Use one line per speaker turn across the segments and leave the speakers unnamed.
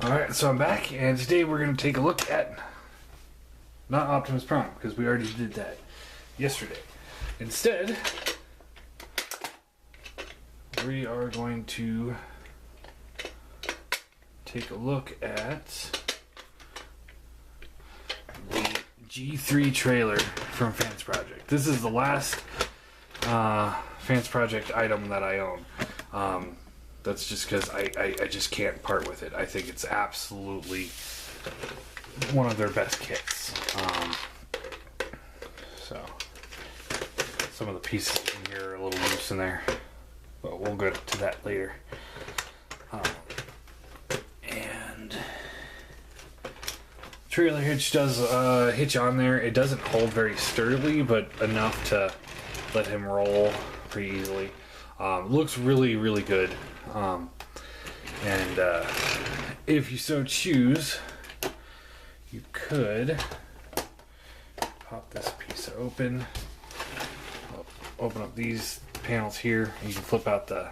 Alright, so I'm back, and today we're going to take a look at, not Optimus Prime, because we already did that yesterday. Instead, we are going to take a look at the G3 trailer from Fansproject. This is the last Fansproject item that I own. That's just because I just can't part with it. I think it's absolutely one of their best kits. So, some of the pieces in here are a little loose in there, but we'll go to that later. And trailer hitch does hitch on there. It doesn't hold very sturdily, but enough to let him roll pretty easily. Looks really, really good. And if you so choose, you could pop this piece open, open up these panels here, and you can flip out the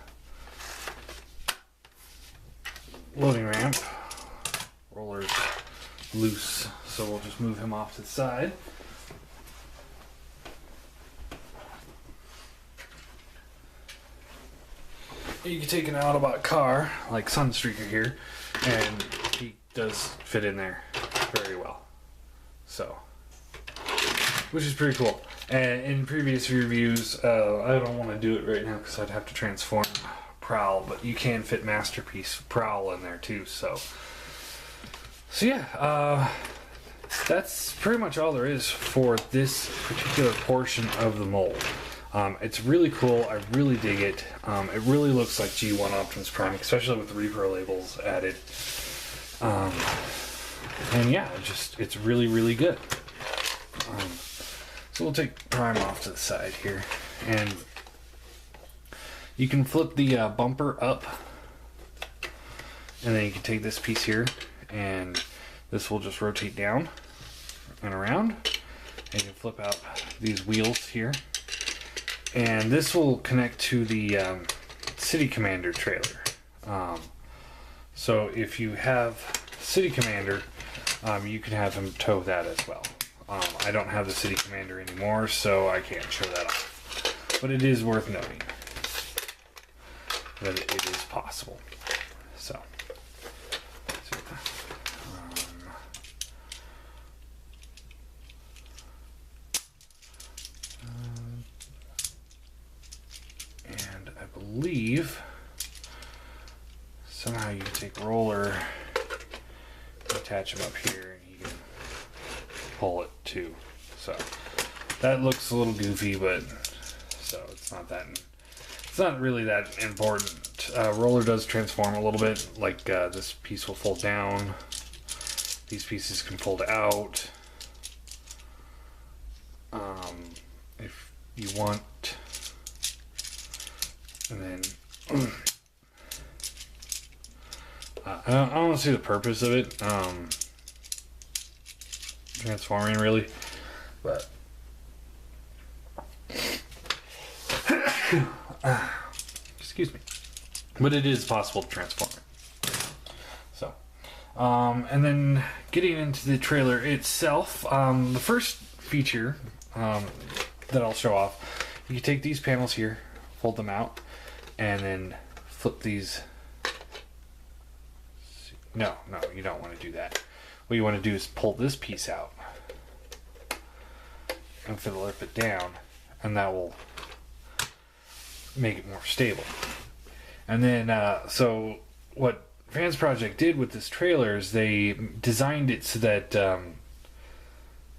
loading ramp. Roller's loose, so we'll just move him off to the side. You can take an Autobot car, like Sunstreaker here, and he does fit in there very well. So, which is pretty cool. And in previous reviews, I don't want to do it right now because I'd have to transform Prowl, but you can fit Masterpiece Prowl in there too. So yeah, that's pretty much all there is for this particular portion of the mold. It's really cool. I really dig it. It really looks like G1 Optimus Prime, especially with the repro labels added. And yeah, it's really, really good. So we'll take Prime off to the side here, and you can flip the bumper up, and then you can take this piece here, and this will just rotate down and around, and you can flip out these wheels here. And this will connect to the City Commander trailer. So if you have City Commander, you can have him tow that as well. I don't have the City Commander anymore, so I can't show that off. But it is worth noting that it is possible. So. I believe somehow you can take Roller, attach him up here, and you can pull it too. So that looks a little goofy, but so it's not really that important. Roller does transform a little bit. Like this piece will fold down. These pieces can fold out. If you want. And then I don't see the purpose of it transforming really, but excuse me, but it is possible to transform it. So and then getting into the trailer itself, the first feature that I'll show off, you can take these panels here, fold them out, and then flip these. No, you don't want to do that. What you want to do is pull this piece out and flip it down, and that will make it more stable. And then, so what Fansproject did with this trailer is they designed it so that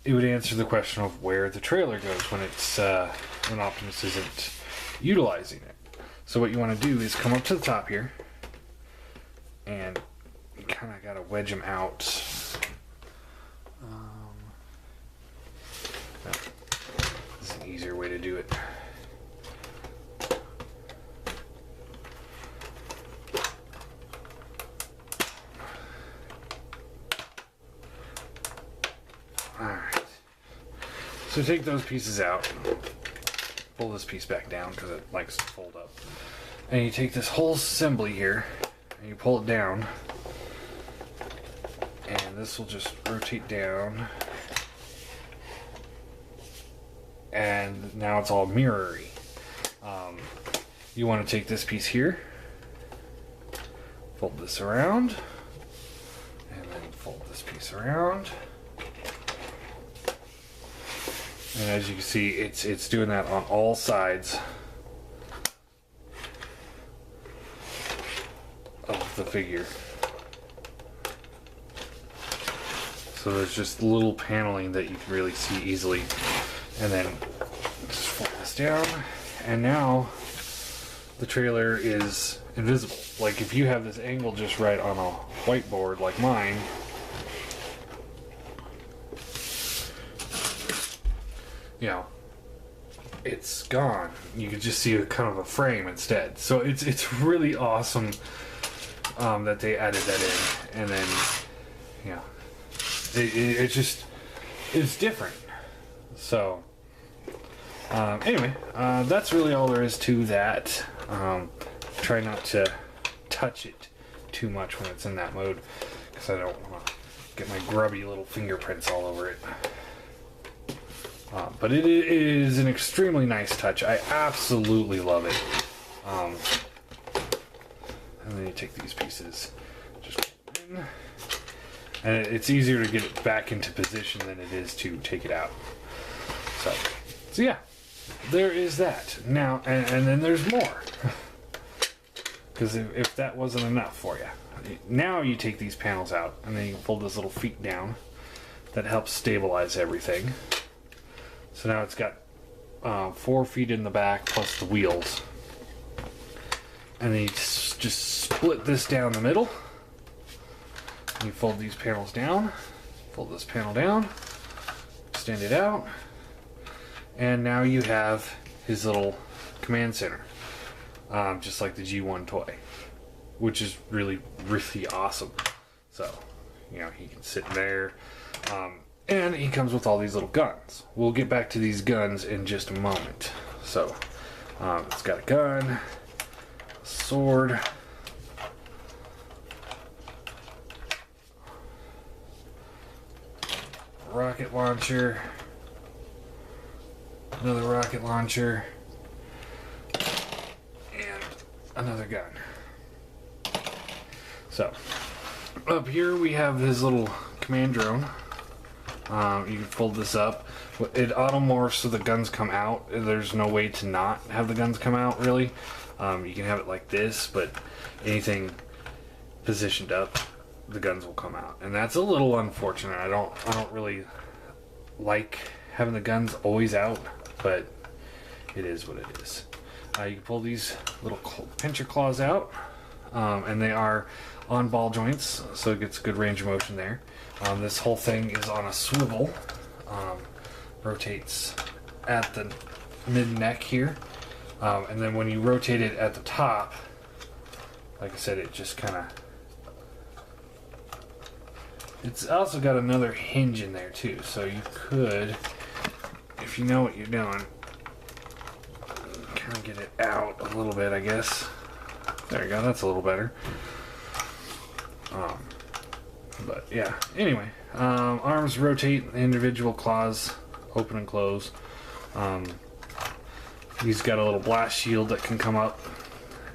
it would answer the question of where the trailer goes when Optimus isn't utilizing it. So what you want to do is come up to the top here, and you kind of got to wedge them out. This is an easier way to do it. Alright. So take those pieces out. Pull this piece back down because it likes to fold up. And you take this whole assembly here and you pull it down And this will just rotate down. And now it's all mirrory. You want to take this piece here, fold this around, and then fold this piece around. And as you can see, it's doing that on all sides of the figure. So there's just little paneling that you can really see easily. And then just fold this down, and now the trailer is invisible. Like if you have this angle just right on a whiteboard like mine, you know, it's gone. You could just see a kind of a frame instead. So it's really awesome that they added that in. And then, you know, it's different. So anyway, that's really all there is to that. Try not to touch it too much when it's in that mode, because I don't want to get my grubby little fingerprints all over it. But it is an extremely nice touch. I absolutely love it. And then you take these pieces, just put it in, and it's easier to get it back into position than it is to take it out. So yeah, there is that. Now, and then there's more. Because if that wasn't enough for you, now you take these panels out, and then you fold those little feet down. That helps stabilize everything. So now it's got 4 feet in the back plus the wheels. And then you just split this down the middle. And you fold these panels down, fold this panel down, extend it out, and now you have his little command center, just like the G1 toy, which is really, really awesome. So, you know, he can sit in there, and he comes with all these little guns. We'll get back to these guns in just a moment. So, it's got a gun, a sword, rocket launcher, another rocket launcher, and another gun. So, up here we have this little command drone. You can fold this up. It auto-morphs so the guns come out. There's no way to not have the guns come out, really. You can have it like this, but anything positioned up, the guns will come out. And that's a little unfortunate. I don't really like having the guns always out, but it is what it is. You can pull these little pincher claws out, and they are on ball joints, so it gets good range of motion there. This whole thing is on a swivel, rotates at the mid-neck here, and then when you rotate it at the top, like I said, it just kind of... It's also got another hinge in there too, so you could, if you know what you're doing, kind of get it out a little bit, I guess. There you go, that's a little better. But yeah, anyway, arms rotate, individual claws open and close. He's got a little blast shield that can come up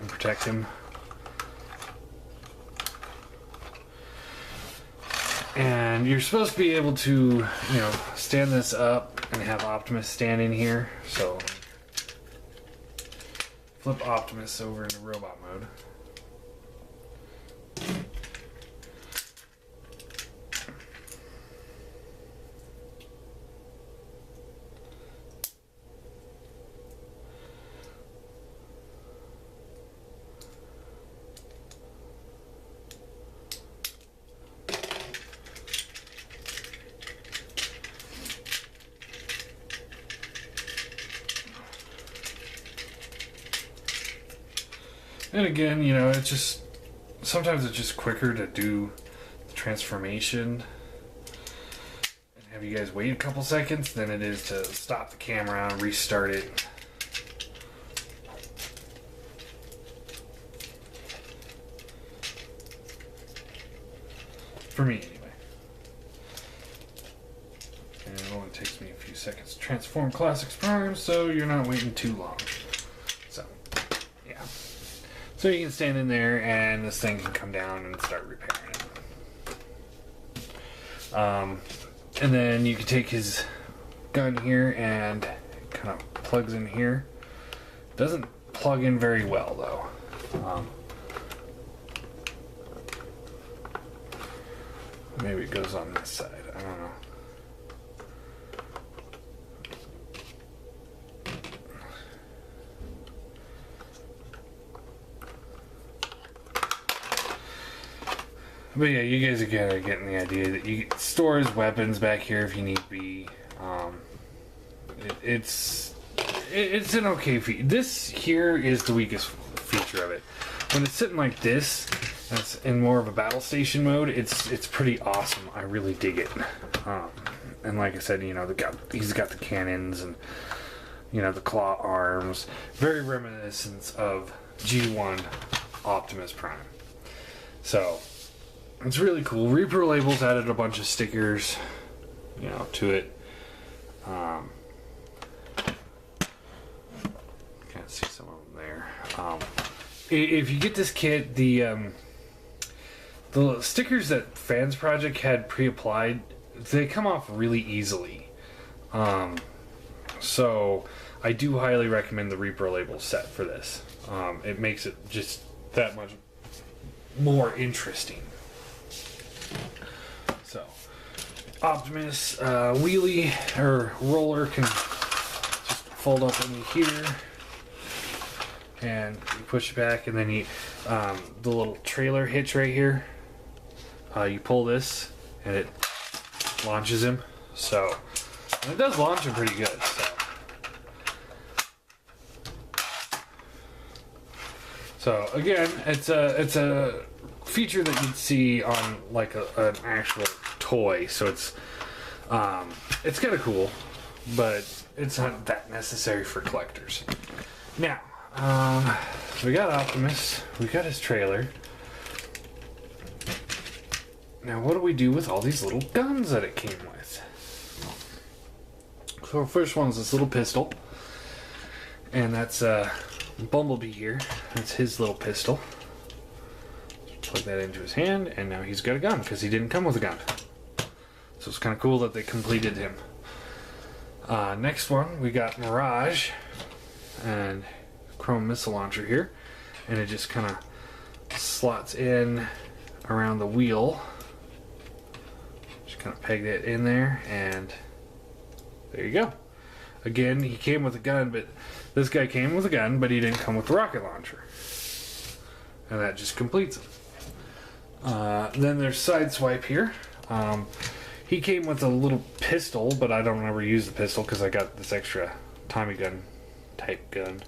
and protect him. And you're supposed to be able to, you know, stand this up and have Optimus stand in here. So flip Optimus over into robot mode. And again, you know, sometimes it's just quicker to do the transformation and have you guys wait a couple seconds than it is to stop the camera and restart it. For me, anyway. takes me a few seconds to transform Classics Prime, so you're not waiting too long. So, yeah. So you can stand in there, and this thing can come down and start repairing it. And then you can take his gun here, and it kind of plugs in here. Doesn't plug in very well, though. Maybe it goes on this side. I don't know. But yeah, you guys are kind of getting the idea that you stores weapons back here if you need be. It's an okay feature. This here is the weakest feature of it. When it's sitting like this, that's in more of a battle station mode. It's pretty awesome. I really dig it. And like I said, you know, he's got the cannons and, you know, the claw arms. Very reminiscent of G1 Optimus Prime. So it's really cool. Repro Labels added a bunch of stickers, you know, to it. Can't see some of them there. If you get this kit, the stickers that Fansproject had pre-applied, they come off really easily. So I do highly recommend the Repro Label set for this. It makes it just that much more interesting. So Optimus wheelie or roller can just fold up into here, and you push it back, and then you the little trailer hitch right here, you pull this and it launches him. So, and it does launch him pretty good. So again, it's a feature that you'd see on like an actual toy. So it's kind of cool, but it's not that necessary for collectors. Now, we got Optimus, we got his trailer. Now, what do we do with all these little guns that it came with? So, first one's this little pistol, and that's Bumblebee here. That's his little pistol. Plug that into his hand, and now he's got a gun because he didn't come with a gun. So it's kind of cool that they completed him. Next one, we got Mirage and chrome missile launcher here, and it just kind of slots in around the wheel. Just kind of peg that in there, and there you go. Again, he came with a gun, but this guy came with a gun, but he didn't come with the rocket launcher, and that just completes him. Then there's Sideswipe here. He came with a little pistol, but I don't ever use the pistol because I got this extra Tommy gun type gun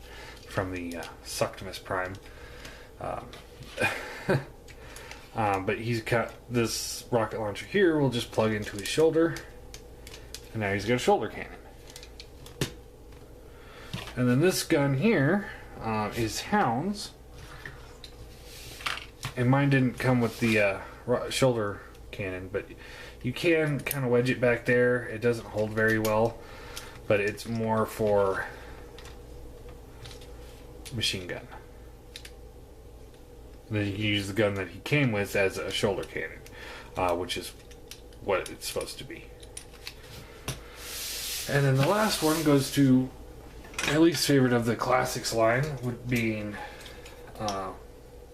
from the Suctimus Prime. But he's got this rocket launcher here. Will just plug into his shoulder, and now he's got a shoulder cannon. And then this gun here is Hound's, and mine didn't come with the shoulder cannon, but you can kind of wedge it back there. It doesn't hold very well, but it's more for machine gun. And then you can use the gun that he came with as a shoulder cannon, which is what it's supposed to be. And then the last one goes to my least favorite of the Classics line, would being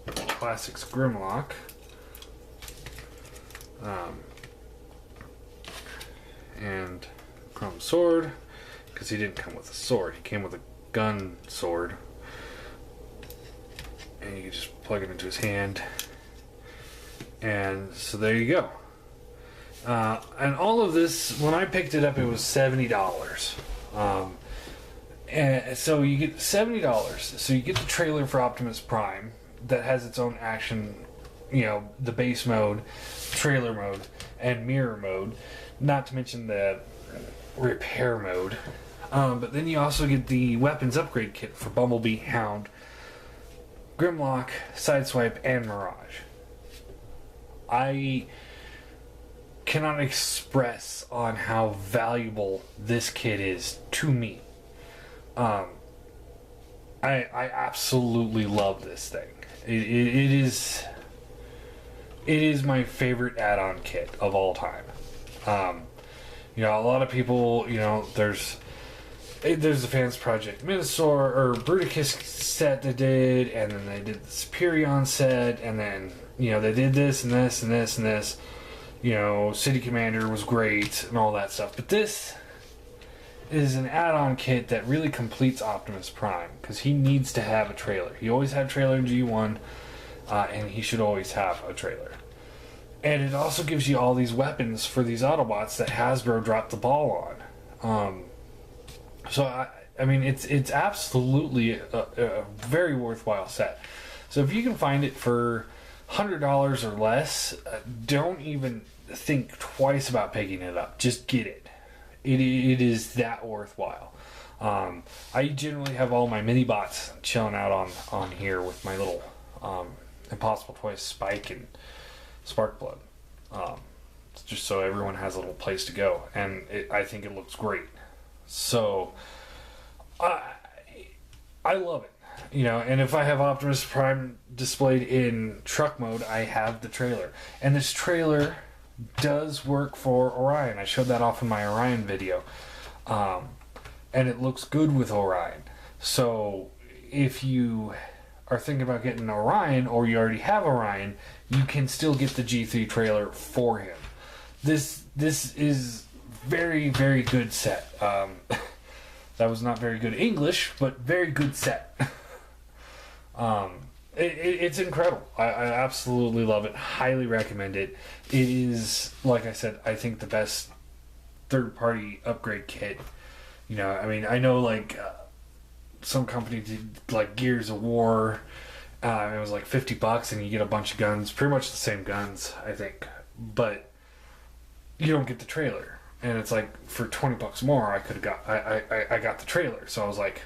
Classics Grimlock. And chrome sword, because he didn't come with a sword. He came with a gun sword. And you can just plug it into his hand. And so there you go. And all of this, when I picked it up, it was $70. And so you get $70. So you get the trailer for Optimus Prime that has its own action, you know, the base mode, trailer mode, and mirror mode. Not to mention the repair mode. But then you also get the weapons upgrade kit for Bumblebee, Hound, Grimlock, Sideswipe, and Mirage. I cannot express on how valuable this kit is to me. I absolutely love this thing. It is my favorite add-on kit of all time. You know, a lot of people, you know, there's the Fansproject Minosaur or Bruticus set they did, and then they did the Superion set, and then, you know, they did this and this and this and this. You know, City Commander was great and all that stuff. But this is an add-on kit that really completes Optimus Prime, because he needs to have a trailer. He always had a trailer in G1, and he should always have a trailer. And it also gives you all these weapons for these Autobots that Hasbro dropped the ball on. So I mean, it's absolutely a very worthwhile set. So if you can find it for $100 or less, don't even think twice about picking it up. Just get it. It is that worthwhile. I generally have all my mini bots chilling out on here with my little Impossible Toys Spike and Sparkblood, just so everyone has a little place to go, and I think it looks great. So I love it, you know. And if I have Optimus Prime displayed in truck mode, I have the trailer, and this trailer does work for Orion. I showed that off in my Orion video, and it looks good with Orion. So if you are thinking about getting Orion, or you already have Orion, you can still get the G3 trailer for him. This is very, very good set. That was not very good English, but very good set. It's incredible. I absolutely love it. Highly recommend it. It is, like I said, I think the best third-party upgrade kit. You know, I mean, I know like some company did like Gears of War. It was like $50 and you get a bunch of guns, pretty much the same guns, I think, but you don't get the trailer. And it's like, for $20 more, I could have got I got the trailer. So I was like,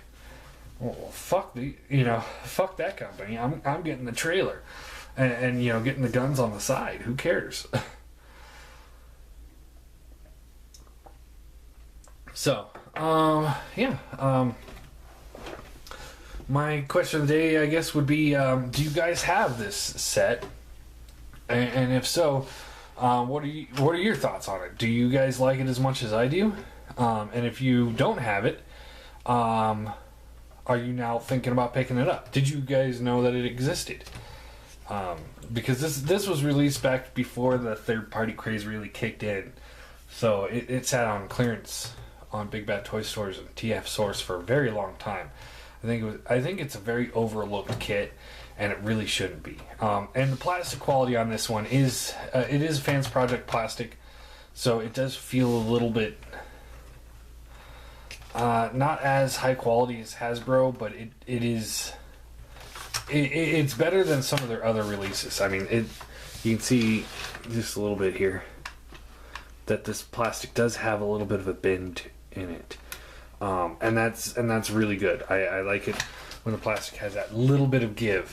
well, fuck that company. I'm getting the trailer, and you know, getting the guns on the side. Who cares? So my question of the day, I guess, would be, do you guys have this set? And if so, what are your thoughts on it? Do you guys like it as much as I do? And if you don't have it, are you now thinking about picking it up? Did you guys know that it existed? Because this was released back before the third-party craze really kicked in. So it sat on clearance on Big Bad Toy Stores and TF Source for a very long time. I think it's a very overlooked kit, and it really shouldn't be. And the plastic quality on this one is it is Fansproject plastic, so it does feel a little bit not as high quality as Hasbro, but it's better than some of their other releases. I mean, you can see just a little bit here that this plastic does have a little bit of a bend in it. And that's really good. I like it when the plastic has that little bit of give.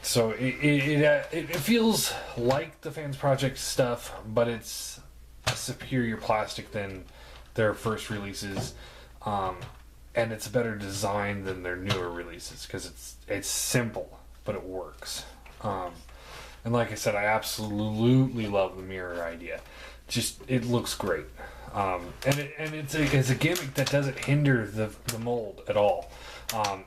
So it feels like the Fansproject stuff, but it's a superior plastic than their first releases, and it's a better design than their newer releases, because it's simple, but it works. And like I said, I absolutely love the mirror idea. Just, it looks great. And it's a gimmick that doesn't hinder the mold at all.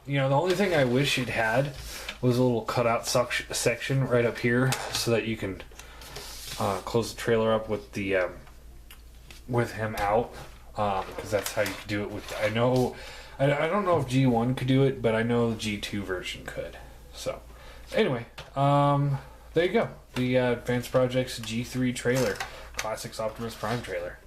You know, the only thing I wish it had was a little cutout section right up here, so that you can close the trailer up with the with him out, because that's how you could do it with. I don't know if G1 could do it, but I know the G2 version could. So anyway, there you go. The Fansproject's G3 trailer, Classics Optimus Prime trailer.